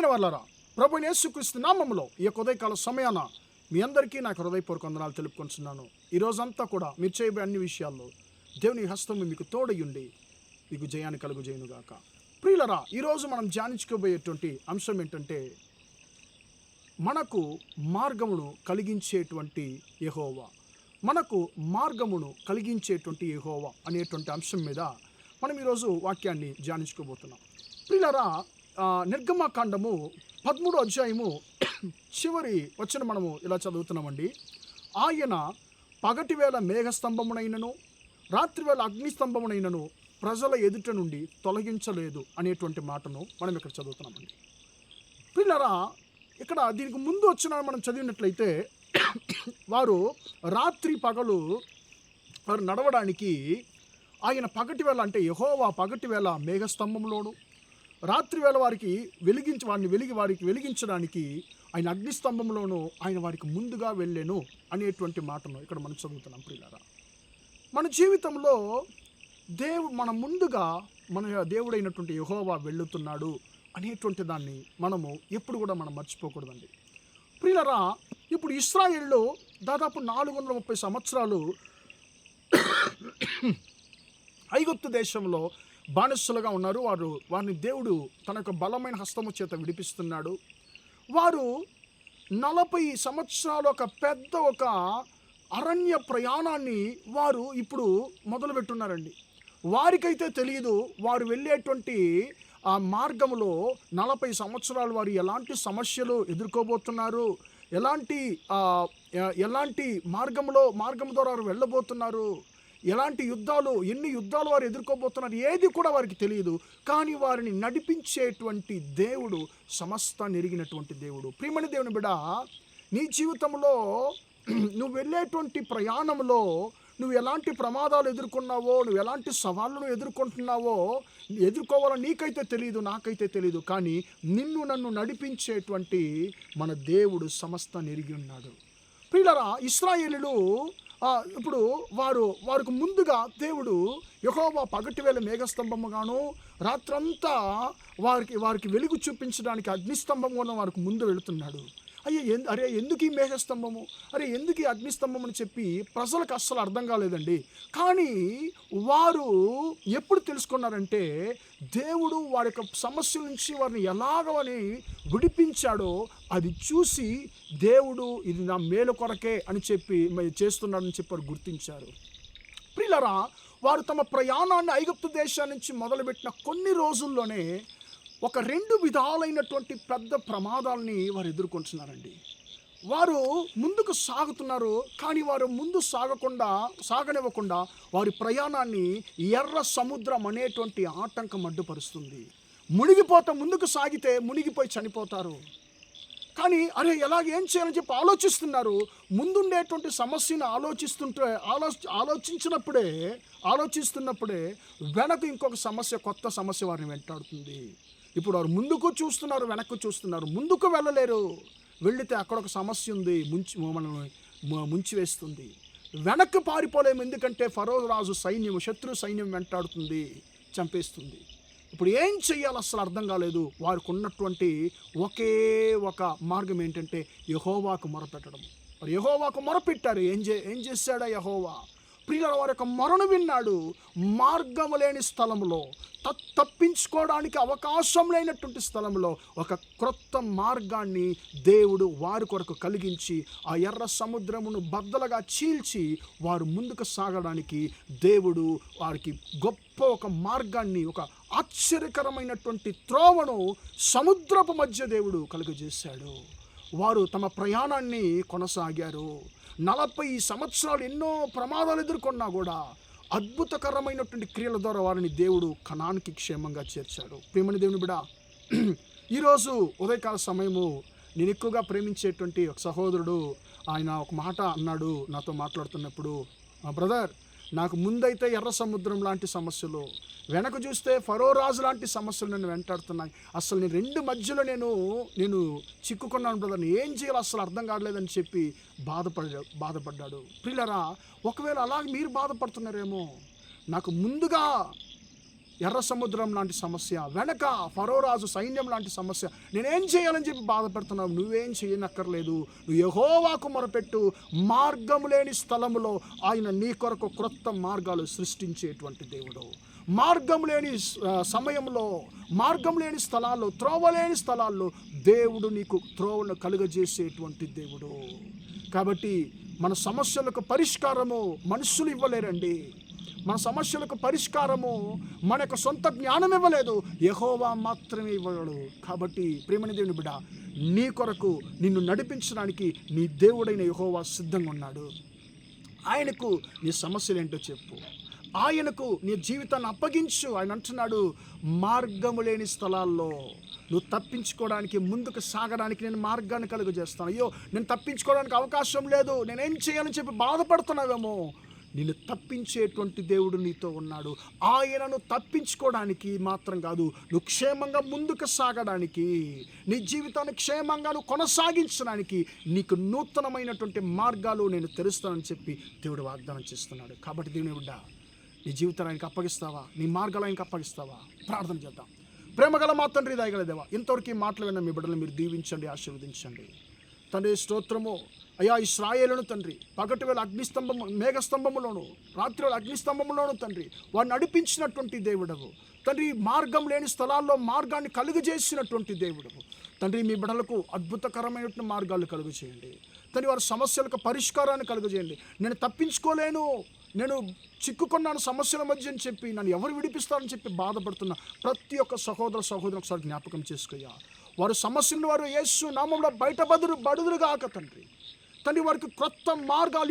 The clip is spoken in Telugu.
ప్రియమైన వాళ్ళారా, ప్రభువైన యేసుక్రీస్తు నామములో ఈ యొక్క ఉదయకాల సమయాన మీ అందరికీ నాకు హృదయపూర్వక వందనాలు తెలుపుకుంటున్నాను. ఈ రోజంతా కూడా మీరు చేయబోయే అన్ని విషయాల్లో దేవుని హస్తము మీకు తోడయుండి మీకు జయాన్ని కలుగుజేయునుగాక. ప్రియులరా, ఈరోజు మనం ధ్యానించుకోబోయేటువంటి అంశం ఏంటంటే, మనకు మార్గమును కలిగించేటువంటి యెహోవా. మనకు మార్గమును కలిగించేటువంటి యెహోవా అనేటువంటి అంశం మీద మనం ఈరోజు వాక్యాన్ని ధ్యానించుకోబోతున్నాం. ప్రియులరా, నిర్గమకాండము 13వ అధ్యాయము చివరి వచనం మనము ఇలా చదువుతున్నామండి. ఆయన పగటివేళ మేఘస్తంభమునైనను రాత్రివేళ అగ్నిస్తంభమునైనను ప్రజల ఎదుట నుండి తొలగించలేదు అనేటువంటి మాటను మనం ఇక్కడ చదువుతున్నామండి. ప్రియులరా, ఇక్కడ దీనికి ముందు వచ్చిన మనం చదివినట్లయితే వారు రాత్రి పగలు వారు నడవడానికి ఆయన పగటివేళ, అంటే యెహోవా పగటివేళ మేఘస్తంభంలోను రాత్రివేళ వారికి వెలిగించడానికి ఆయన అగ్నిస్తంభంలోనూ ఆయన వారికి ముందుగా వెళ్ళాను అనేటువంటి మాటను ఇక్కడ మనం చదువుతున్నాం. ప్రియులారా, మన జీవితంలో మన ముందుగా మన దేవుడైనటువంటి యెహోవా వెళ్ళుతున్నాడు అనేటువంటి దాన్ని మనము ఎప్పుడు కూడా మనం మర్చిపోకూడదండి. ప్రియులారా, ఇప్పుడు ఇశ్రాయేలు దాదాపు 430 సంవత్సరాలు ఐగుప్తు దేశంలో బానిసలుగా ఉన్నారు. వారిని దేవుడు తన యొక్క బలమైన హస్తము చేత విడిపిస్తున్నాడు. వారు 40 సంవత్సరాలు ఒక అరణ్య ప్రయాణాన్ని వారు ఇప్పుడు మొదలుపెట్టున్నారండి. వారికైతే తెలియదు, వారు వెళ్ళేటువంటి ఆ మార్గంలో 40 సంవత్సరాలు వారు ఎలాంటి సమస్యలు ఎదుర్కోబోతున్నారు, ఎలాంటి మార్గం ద్వారా వారు వెళ్ళబోతున్నారు, ఎన్ని యుద్ధాలు వారు ఎదుర్కోబోతున్నారు, ఏది కూడా వారికి తెలియదు. కానీ వారిని నడిపించేటువంటి దేవుడు సమస్తాన్ని ఎరిగినటువంటి దేవుడు. ప్రియమైన దేవుని బిడ్డ, నీ జీవితంలో నువ్వు వెళ్ళేటువంటి ప్రయాణంలో నువ్వు ఎలాంటి ప్రమాదాలు ఎదుర్కొన్నావో, నువ్వు ఎలాంటి సవాళ్ళను ఎదుర్కోవాలో నీకైతే తెలియదు, నాకైతే తెలియదు. కానీ నన్ను నడిపించేటువంటి మన దేవుడు సమస్తాన్ని ఎరిగి ఉన్నాడు. ప్రియులారా, ఇశ్రాయేలీయులు ఇప్పుడు వారికి ముందుగా దేవుడు యెహోవా పగటివేళ మేఘస్తంభముగాను రాత్రంతా వారికి వెలుగు చూపించడానికి అగ్నిస్తంభంగాను వారికి ముందు వెళుతున్నాడు. ఎందుకు ఈ మేఘస్తంభము, ఎందుకు ఈ అగ్నిస్తంభం అని చెప్పి ప్రజలకు అస్సలు అర్థం కాలేదండి. కానీ వారు ఎప్పుడు తెలుసుకున్నారంటే, దేవుడు వారి యొక్క సమస్యల నుంచి వారిని ఎలాగని విడిపించాడో అది చూసి దేవుడు ఇది నా మేలు కొరకే అని చెప్పి చేస్తున్నాడని చెప్పి వారు గుర్తించారు. ప్రియులారా, వారు తమ ప్రయాణాన్ని ఐగుప్తు దేశం నుంచి మొదలుపెట్టిన కొన్ని రోజుల్లోనే 2 విధాలైనటువంటి పెద్ద ప్రమాదాలని వారు ఎదుర్కొంటున్నారండి. వారు ముందుకు సాగుతున్నారు, కానీ వారు ముందు సాగనివ్వకుండా వారి ప్రయాణాన్ని ఎర్ర సముద్రం అనేటువంటి ఆటంకం అడ్డుపరుస్తుంది. ముందుకు సాగితే మునిగిపోయి చనిపోతారు. కానీ ఏం చేయాలని చెప్పి ఆలోచిస్తున్నారు. ముందుండేటువంటి సమస్యను ఆలోచిస్తున్నప్పుడే వెనక ఇంకొక కొత్త సమస్య వారిని వెంటాడుతుంది. ఇప్పుడు వారు ముందుకు చూస్తున్నారు, వెనక్కు చూస్తున్నారు. ముందుకు వెళ్ళలేరు, వెళితే అక్కడ ఒక సమస్య ఉంది, మనల్ని ముంచివేస్తుంది. వెనక్కి పారిపోలేము, ఎందుకంటే ఫరో రాజు శత్రు సైన్యం వెంటాడుతుంది, చంపేస్తుంది. ఇప్పుడు ఏం చెయ్యాలో అసలు అర్థం కాలేదు. వారికి ఉన్నటువంటి ఒకే ఒక మార్గం ఏంటంటే యెహోవాకు మొరపెట్టడం. మరి యెహోవాకు మొరపెట్టారు. ఏం చేశాడా యెహోవా? ప్రియుల వారి యొక్క మొరను విన్నాడు. మార్గము లేని స్థలంలో, తప్పించుకోవడానికి అవకాశం లేనటువంటి స్థలంలో ఒక క్రొత్త మార్గాన్ని దేవుడు వారి కొరకు కలిగించి ఆ ఎర్ర సముద్రమును బద్దలుగా చీల్చి వారు ముందుకు సాగడానికి దేవుడు వారికి గొప్ప ఒక మార్గాన్ని, ఒక ఆశ్చర్యకరమైనటువంటి త్రోవను సముద్రపు మధ్య దేవుడు కలుగజేశాడు. వారు తమ ప్రయాణాన్ని కొనసాగారు. 40 సంవత్సరాలు ఎన్నో ప్రమాదాలు ఎదుర్కొన్నా కూడా అద్భుతకరమైనటువంటి క్రియల ద్వారా వారిని దేవుడు కనానికి క్షేమంగా చేర్చాడు. ప్రియమైన దేవుని బిడ్డ, ఈరోజు ఉదయకాల సమయము నేను ఎక్కువగా ప్రేమించేటువంటి ఒక సహోదరుడు ఆయన ఒక మాట అన్నాడు నాతో మాట్లాడుతున్నప్పుడు, మా బ్రదర్, నాకు ముందైతే ఎర్ర సముద్రం లాంటి సమస్యలు, వెనక చూస్తే ఫరో రాజు లాంటి సమస్యలు నన్ను వెంటాడుతున్నాయి. అసలు నేను 2 మధ్యలో నేను చిక్కుకున్నాను బ్రదర్, ఏం చేయాలో అసలు అర్థం కావట్లేదని చెప్పి బాధపడ్డాడు. ప్రియులారా, ఒకవేళ అలాగే మీరు బాధపడుతున్నారేమో, నాకు ముందుగా ఎర్ర సముద్రం లాంటి సమస్య, వెనక ఫరో రాజు సైన్యం లాంటి సమస్య, నేనేం చేయాలని చెప్పి బాధపడుతున్నావు. నువ్వేం చేయనక్కర్లేదు. నువ్వు యెహోవాకు మొరపెట్టు. మార్గము లేని స్థలములో ఆయన నీ కొరకు క్రొత్త మార్గాలు సృష్టించేటువంటి దేవుడు. మార్గం లేని సమయంలో, మార్గం లేని స్థలాల్లో, త్రోవలేని స్థలాల్లో దేవుడు నీకు త్రోవను కలుగజేసేటువంటి దేవుడు. కాబట్టి మన సమస్యలకు పరిష్కారము మనుషులు ఇవ్వలేరండి. మన సమస్యలకు పరిష్కారము మన యొక్క సొంత జ్ఞానం ఇవ్వలేదు, యెహోవా మాత్రమే ఇవ్వగలడు. కాబట్టి ప్రియమైన దేవుని బిడ్డ, నీ కొరకు నిన్ను నడిపించడానికి నీ దేవుడైన యెహోవా సిద్ధంగా ఉన్నాడు. ఆయనకు నీ సమస్యలు ఏంటో చెప్పు, ఆయనకు నీ జీవితాన్ని అప్పగించు. ఆయన అంటున్నాడు, మార్గము లేని స్థలాల్లో నువ్వు తప్పించుకోవడానికి, ముందుకు సాగడానికి నేను మార్గాన్ని కలుగజేస్తాను. అయ్యో, నేను తప్పించుకోవడానికి అవకాశం లేదు, నేనేం చేయాలని చెప్పి బాధపడుతున్నావేమో, నిన్ను తప్పించేటువంటి దేవుడు నీతో ఉన్నాడు. ఆయనను తప్పించుకోవడానికి మాత్రం కాదు, నువ్వు క్షేమంగా ముందుకు సాగడానికి, నీ జీవితాన్ని క్షేమంగా నువ్వు కొనసాగించడానికి నీకు నూతనమైనటువంటి మార్గాలు నేను తెరుస్తానని చెప్పి దేవుడు వాగ్దానం చేస్తున్నాడు. కాబట్టి దేవుని బిడ్డ, నీ జీవితాన్ని ఆయనకు అప్పగిస్తావా? నీ మార్గాలు ఆయనకు అప్పగిస్తావా? ప్రార్థన చేద్దాం. ప్రేమగల మా తండ్రి, దయగల దేవా, ఇంతవరకు ఈ మాటలు విన్న మీ బిడ్డలు మీరు దీవించండి, ఆశీర్వదించండి తండ్రి. స్తోత్రము అయ్యా. ఇశ్రాయేలును తండ్రి, పగటి వేళ అగ్నిస్తంభము, మేఘస్తంభములోను, రాత్రి వేళ అగ్నిస్తంభములోను తండ్రి వారిని నడిపించినటువంటి దేవుడవు తండ్రి. మార్గం లేని స్థలాల్లో మార్గాన్ని కలుగజేసినటువంటి దేవుడవు తండ్రి. మీ బిడ్డలకు అద్భుతకరమైనటువంటి మార్గాలు కలుగు చేయండి తండ్రి. వారి సమస్యలకు పరిష్కారాన్ని కలుగజేయండి. నేను తప్పించుకోలేను, నేను చిక్కుకున్నాను సమస్యల మధ్య అని చెప్పి, నన్ను ఎవరు విడిపిస్తారని చెప్పి బాధపడుతున్న ప్రతి ఒక్క సహోదరు ఒకసారి జ్ఞాపకం చేసుకోయ్యా. వారి సమస్యలను వారు యేసు నామంలో బయటబడుదురుగాక తండ్రి. వారికి క్రొత్త మార్గాలు